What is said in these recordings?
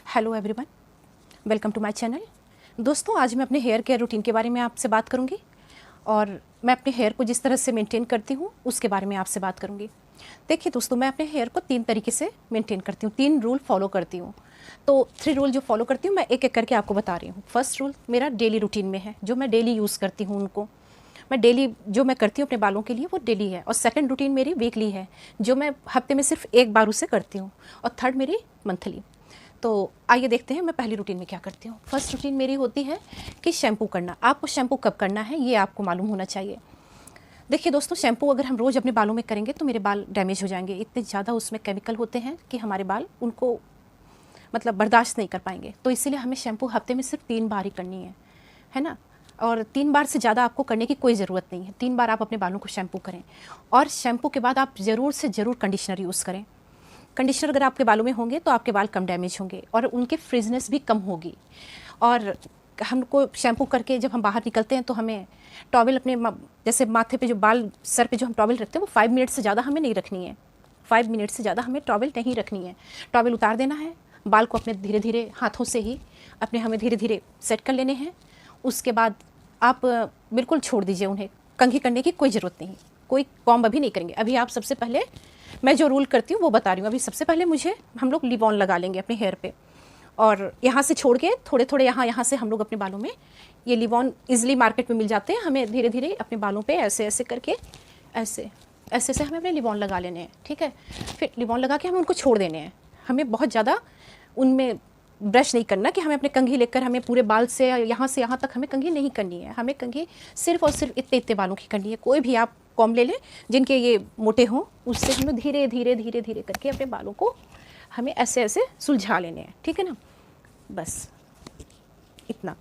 Hello everyone, welcome to my channel. दोस्तों, आज मैं अपने हेयर केयर रूटीन के बारे में आपसे बात करूंगी और मैं अपने हेयर को जिस तरह से मेंटेन करती हूं उसके बारे में आपसे बात करूंगी। देखिए दोस्तों, मैं अपने हेयर को 3 तरीके से मेंटेन करती हूँ, 3 रूल फॉलो करती हूँ। तो 3 रूल जो फॉलो करती हूँ मैं एक एक करके आपको बता रही हूँ। फर्स्ट रूल मेरा डेली रूटीन में है, जो मैं डेली यूज़ करती हूँ उनको। मैं डेली जो मैं करती हूँ अपने बालों के लिए वो डेली है। और सेकंड रूटीन मेरी वीकली है, जो मैं हफ्ते में सिर्फ एक बार उसे करती हूँ। और थर्ड मेरी मंथली। तो आइए देखते हैं मैं पहली रूटीन में क्या करती हूँ। फर्स्ट रूटीन मेरी होती है कि शैम्पू करना। आपको शैम्पू कब करना है ये आपको मालूम होना चाहिए। देखिए दोस्तों, शैम्पू अगर हम रोज़ अपने बालों में करेंगे तो मेरे बाल डैमेज हो जाएंगे। इतने ज़्यादा उसमें केमिकल होते हैं कि हमारे बाल उनको बर्दाश्त नहीं कर पाएंगे। तो इसीलिए हमें शैम्पू हफ्ते में सिर्फ 3 बार ही करनी है ना। और 3 बार से ज़्यादा आपको करने की कोई ज़रूरत नहीं है। 3 बार आप अपने बालों को शैम्पू करें और शैम्पू के बाद आप ज़रूर से ज़रूर कंडीशनर यूज़ करें। कंडीशनर अगर आपके बालों में होंगे तो आपके बाल कम डैमेज होंगे और उनके फ्रिजनेस भी कम होगी। और हमको शैम्पू करके जब हम बाहर निकलते हैं तो हमें टॉवल अपने जैसे माथे पे जो बाल सर पे जो हम टॉवल रखते हैं वो 5 मिनट से ज़्यादा हमें नहीं रखनी है। 5 मिनट से ज़्यादा हमें टॉवल नहीं रखनी है। टॉवल उतार देना है, बाल को अपने धीरे धीरे हाथों से ही हमें धीरे धीरे सेट कर लेने हैं। उसके बाद आप बिल्कुल छोड़ दीजिए उन्हें। कंघी करने की कोई ज़रूरत नहीं, कोई कॉम्ब अभी नहीं करेंगे। अभी आप सबसे पहले मैं जो रूल करती हूँ वो बता रही हूँ। अभी सबसे पहले हम लोग लिव ऑन लगा लेंगे अपने हेयर पे और यहाँ से छोड़ के थोड़े थोड़े यहाँ से हम लोग अपने बालों में ये लिव ऑन ईजिली मार्केट में मिल जाते हैं। हमें धीरे धीरे अपने बालों पे ऐसे ऐसे करके ऐसे ऐसे से हमें अपने लिव ऑन लगा लेने हैं, ठीक है। फिर लिव ऑन लगा के हमें उनको छोड़ देने हैं। हमें बहुत ज़्यादा उनमें ब्रश नहीं करना कि हमें अपने कंघी लेकर हमें पूरे बाल से यहाँ तक हमें कंघी नहीं करनी है। हमें कंघी सिर्फ और सिर्फ इतने इतने बालों की करनी है। कोई भी आप कॉम्ब ले लें जिनके ये मोटे हों, उससे हमें धीरे धीरे धीरे धीरे करके अपने बालों को हमें ऐसे ऐसे सुलझा लेने हैं, ठीक है ना। बस इतना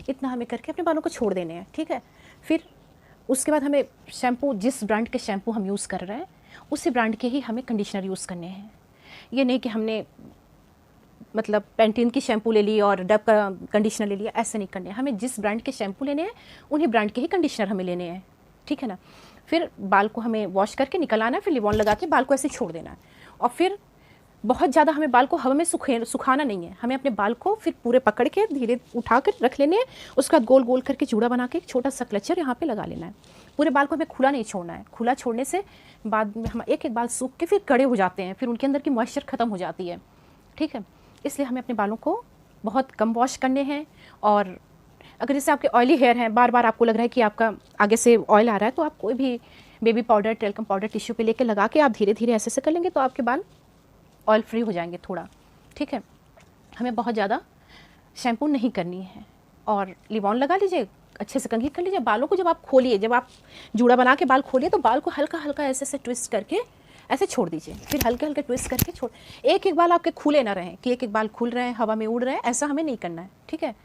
इतना हमें करके अपने बालों को छोड़ देने हैं, ठीक है। फिर उसके बाद हमें शैम्पू, जिस ब्रांड के शैम्पू हम यूज़ कर रहे हैं उसी ब्रांड के ही हमें कंडीशनर यूज़ करने हैं। ये नहीं कि हमने पैंटीन की शैम्पू ले ली और डब का कंडीशनर ले लिया, ऐसे नहीं करने हैं। हमें जिस ब्रांड के शैम्पू लेने हैं उन्हीं ब्रांड के ही कंडीशनर हमें लेने हैं, ठीक है ना। फिर बाल को हमें वॉश करके निकल आना है, फिर लिव ऑन लगा के बाल को ऐसे छोड़ देना है। और फिर बहुत ज़्यादा हमें बाल को हवा में सुखाना नहीं है। हमें अपने बाल को फिर पूरे पकड़ के धीरे उठा कर रख लेने हैं। उसके बाद गोल गोल करके जूड़ा बना के एक छोटा सा क्लचर यहाँ पे लगा लेना है। पूरे बाल को हमें खुला नहीं छोड़ना है। खुला छोड़ने से बाद में हम एक एक बाल सूख के फिर कड़े हो जाते हैं, फिर उनके अंदर की मॉइस्चर ख़त्म हो जाती है, ठीक है। इसलिए हमें अपने बालों को बहुत कम वॉश करने हैं। और अगर जैसे आपके ऑयली हेयर हैं, बार बार आपको लग रहा है कि आपका आगे से ऑयल आ रहा है, तो आप कोई भी baby powder, talcum powder tissue पे लेके लगा के आप धीरे धीरे ऐसे ऐसे कर लेंगे तो आपके बाल ऑयल फ्री हो जाएंगे थोड़ा, ठीक है। हमें बहुत ज़्यादा शैम्पू नहीं करनी है। और लिव ऑन लगा लीजिए, अच्छे से कंघी कर लीजिए। बालों को जब आप खोलिए, जब आप जूड़ा बना के बाल खोलिए तो बाल को हल्का हल्का ऐसे ऐसे ट्विस्ट करके ऐसे छोड़ दीजिए। फिर हल्के हल्के ट्विस्ट करके छोड़। एक एक बाल आपके खुले ना रहें कि एक एक बाल खुल रहे हैं, हवा में उड़ रहे हैं, ऐसा हमें नहीं करना है, ठीक है।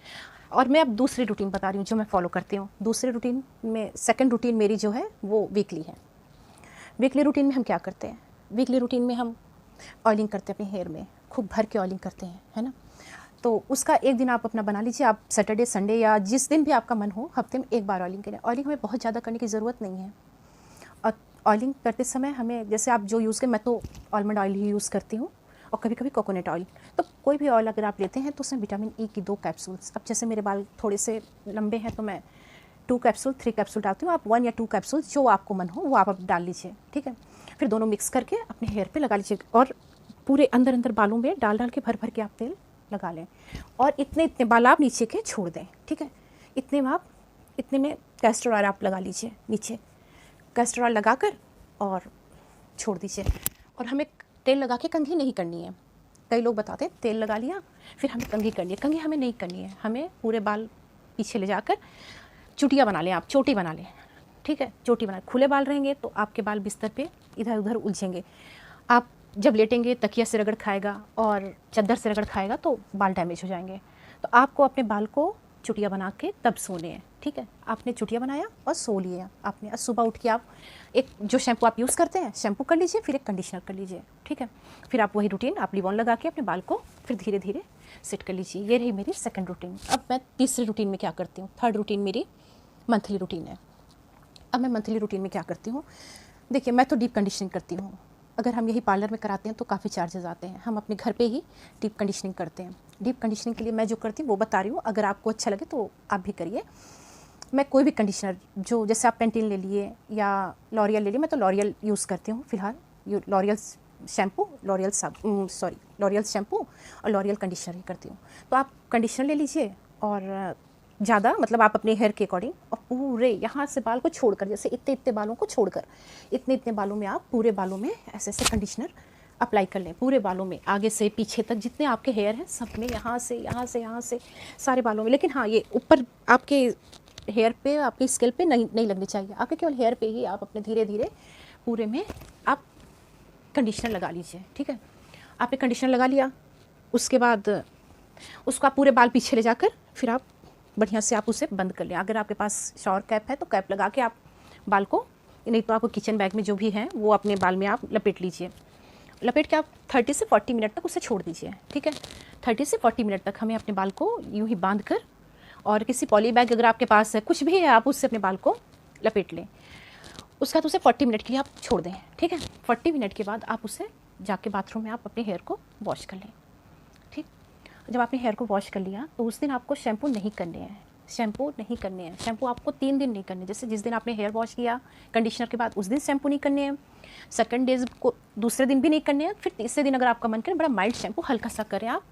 और मैं अब दूसरी रूटीन बता रही हूँ जो मैं फॉलो करती हूँ। दूसरी रूटीन में सेकंड रूटीन मेरी जो है वो वीकली है। वीकली रूटीन में हम क्या करते हैं? वीकली रूटीन में हम ऑयलिंग करते हैं अपने हेयर में, खूब भर के ऑयलिंग करते हैं, है ना। तो उसका एक दिन आप अपना बना लीजिए। आप सैटरडे, संडे या जिस दिन भी आपका मन हो, हफ्ते में एक बार ऑयलिंग करें। ऑयलिंग हमें बहुत ज़्यादा करने की ज़रूरत नहीं है। और ऑयलिंग करते समय हमें, जैसे आप जो यूज़ करें, मैं तो आलमंड ऑयल ही यूज़ करती हूँ और कभी कभी कोकोनट ऑयल। तो कोई भी ऑयल अगर आप लेते हैं तो उसमें विटामिन ई की 2 कैप्सूल्स। अब जैसे मेरे बाल थोड़े से लंबे हैं तो मैं 2 कैप्सूल, 3 कैप्सूल डालती हूँ। आप 1 या 2 कैप्सूल जो आपको मन हो वो आप डाल लीजिए, ठीक है। फिर दोनों मिक्स करके अपने हेयर पे लगा लीजिए और पूरे अंदर अंदर बालों में डाल डाल के भर भर के आप तेल लगा लें। और इतने इतने बाल आप नीचे के छोड़ दें, ठीक है। इतने में कैस्टर ऑयल आप लगा लीजिए नीचे। कैस्टर ऑयल लगा कर और छोड़ दीजिए। और हमें तेल लगा के कंघी नहीं करनी है। कई लोग बताते हैं तेल लगा लिया फिर हमें कंघी करनी है। कंघी हमें नहीं करनी है। हमें पूरे बाल पीछे ले जाकर चुटिया बना लें, आप चोटी बना लें, ठीक है। चोटी बना, खुले बाल रहेंगे तो आपके बाल बिस्तर पे इधर उधर उलझेंगे। आप जब लेटेंगे तकिया से रगड़ खाएगा और चादर से रगड़ खाएगा तो बाल डैमेज हो जाएंगे। तो आपको अपने बाल को चुटिया बना के तब सोने हैं, ठीक है। आपने चुटिया बनाया और सो लिया आपने। और सुबह उठ के आप एक जो शैम्पू आप यूज़ करते हैं शैम्पू कर लीजिए, फिर एक कंडीशनर कर लीजिए, ठीक है। फिर आप वही रूटीन आप लिव ऑन लगा के अपने बाल को फिर धीरे धीरे सेट कर लीजिए। ये रही मेरी सेकंड रूटीन। अब मैं तीसरी रूटीन में क्या करती हूँ? थर्ड रूटीन मेरी मंथली रूटीन है। अब मैं मंथली रूटीन में क्या करती हूँ? देखिए, मैं तो डीप कंडीशनिंग करती हूँ। अगर हम यही पार्लर में कराते हैं तो काफ़ी चार्जेस आते हैं। हम अपने घर पे ही डीप कंडीशनिंग करते हैं। डीप कंडीशनिंग के लिए मैं जो करती हूँ वो बता रही हूँ, अगर आपको अच्छा लगे तो आप भी करिए। मैं कोई भी कंडीशनर जो, जैसे आप पेंटीन ले लिए या लॉरियल ले लिए, मैं तो लॉरियल यूज़ करती हूँ फ़िलहाल। लॉरियल शैम्पू, लॉरियल शैम्पू और लॉरियल कंडीशनर ही करती हूँ। तो आप कंडीशनर ले लीजिए और ज़्यादा, मतलब आप अपने हेयर के अकॉर्डिंग, और पूरे यहाँ से बाल को छोड़कर, जैसे इतने इतने बालों को छोड़कर इतने इतने बालों में आप पूरे बालों में ऐसे ऐसे कंडीशनर अप्लाई कर लें, पूरे बालों में आगे से पीछे तक जितने आपके हेयर हैं सब में, यहाँ से सारे बालों में। लेकिन हाँ, ये ऊपर आपके हेयर पे, आपकी स्किल पे नहीं लगनी चाहिए, आपके केवल हेयर पे ही आप अपने धीरे धीरे पूरे में आप कंडीशनर लगा लीजिए। ठीक है, आपने कंडीशनर लगा लिया, उसके बाद उसको आप पूरे बाल पीछे ले जाकर फिर आप बढ़िया से आप उसे बंद कर लें। अगर आपके पास शावर कैप है तो कैप लगा के आप बाल को, नहीं तो आपको किचन बैग में जो भी है वो अपने बाल में आप लपेट लीजिए। लपेट के आप 30 से 40 मिनट तक उसे छोड़ दीजिए। ठीक है, 30 से 40 मिनट तक हमें अपने बाल को यूँ ही बांध कर, और किसी पॉली बैग अगर आपके पास है, कुछ भी है, आप उससे अपने बाल को लपेट लें। उसके बाद उसे 40 मिनट के लिए आप छोड़ दें। ठीक है, 40 मिनट के बाद आप उसे जाके बाथरूम में आप अपने हेयर को वॉश कर लें। ठीक, जब आपने हेयर को वॉश कर लिया तो उस दिन आपको शैम्पू नहीं करने हैं, शैम्पू आपको 3 दिन नहीं करने। जैसे जिस दिन आपने हेयर वॉश किया कंडीशनर के बाद, उस दिन शैम्पू नहीं करने हैं, सेकंड डेज को दूसरे दिन भी नहीं करने हैं, फिर तीसरे दिन अगर आपका मन करे बड़ा माइल्ड शैम्पू हल्का सा करें आप।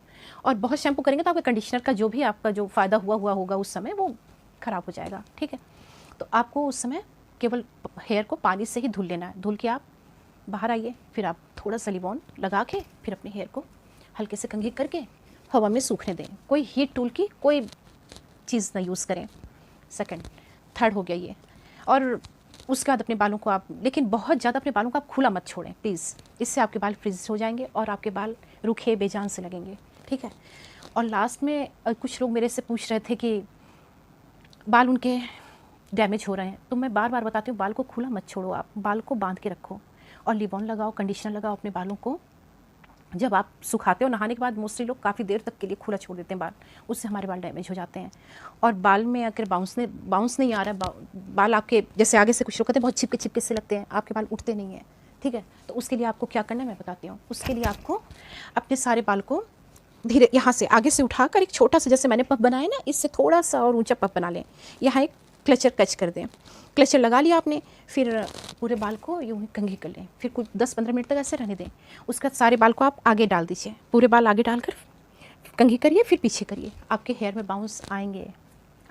और बहुत शैम्पू करेंगे तो आपके कंडीशनर का जो भी आपका जो फ़ायदा हुआ होगा उस समय वो ख़राब हो जाएगा। ठीक है, तो आपको उस समय केवल हेयर को पानी से ही धुल लेना है। धुल के आप बाहर आइए, फिर आप थोड़ा सा लिबॉन लगा के फिर अपने हेयर को हल्के से कंघी करके हवा में सूखने दें। कोई हीट टूल की कोई चीज़ ना यूज़ करें। सेकंड, थर्ड हो गया ये। और उसके बाद अपने बालों को आप, लेकिन बहुत ज़्यादा अपने बालों को आप खुला मत छोड़ें प्लीज़, इससे आपके बाल फ्रीज हो जाएंगे और आपके बाल रूखे बेजान से लगेंगे। ठीक है, और लास्ट में कुछ लोग मेरे से पूछ रहे थे कि बाल उनके डैमेज हो रहे हैं, तो मैं बार बार बताती हूँ, बाल को खुला मत छोड़ो, आप बाल को बांध के रखो और लिबॉन लगाओ, कंडीशनर लगाओ अपने बालों को। जब आप सुखाते हो नहाने के बाद, मोस्टली लोग काफ़ी देर तक के लिए खुला छोड़ देते हैं बाल, उससे हमारे बाल डैमेज हो जाते हैं। और बाल में अगर बाउंस नहीं आ रहा है, बाल आपके जैसे आगे से कुछ लोग कहते हैं बहुत चिपके से लगते हैं, आपके बाल उठते नहीं हैं। ठीक है, तो उसके लिए आपको क्या करना है मैं बताती हूँ। उसके लिए आपको अपने सारे बाल को धीरे यहाँ से आगे से उठाकर एक छोटा सा, जैसे मैंने पफ बनाया ना, इससे थोड़ा सा और ऊंचा पफ बना लें। यहाँ एक क्लचर कैच कर दें, क्लचर लगा लिया आपने, फिर पूरे बाल को यूँ ही कंघी कर लें, फिर कुछ 10-15 मिनट तक ऐसे रहने दें। उसके बाद सारे बाल को आप आगे डाल दीजिए, पूरे बाल आगे डालकर कंघी करिए, फिर पीछे करिए। आपके हेयर में बाउंस आएंगे,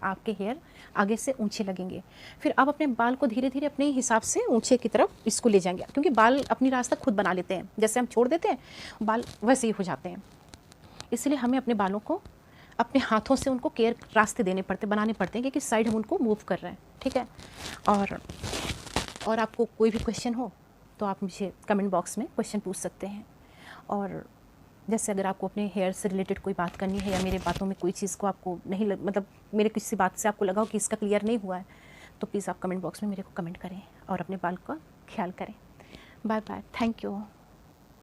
आपके हेयर आगे से ऊंचे लगेंगे। फिर आप अपने बाल को धीरे धीरे अपने हिसाब से ऊंचे की तरफ इसको ले जाएंगे, क्योंकि बाल अपनी रास्ता खुद बना लेते हैं, जैसे हम छोड़ देते हैं बाल वैसे ही हो जाते हैं। इसलिए हमें अपने बालों को अपने हाथों से उनको केयर रास्ते बनाने पड़ते हैं, क्योंकि साइड हम उनको मूव कर रहे हैं। ठीक है, और आपको कोई भी क्वेश्चन हो तो आप मुझे कमेंट बॉक्स में क्वेश्चन पूछ सकते हैं। और जैसे अगर आपको अपने हेयर से रिलेटेड कोई बात करनी है, या मेरे बातों में कोई चीज़ को आपको नहीं मतलब मेरे किसी बात से आपको लगा हो कि इसका क्लियर नहीं हुआ है, तो प्लीज़ आप कमेंट बॉक्स में मेरे को कमेंट करें और अपने बाल का ख्याल करें। Bye bye, thank you.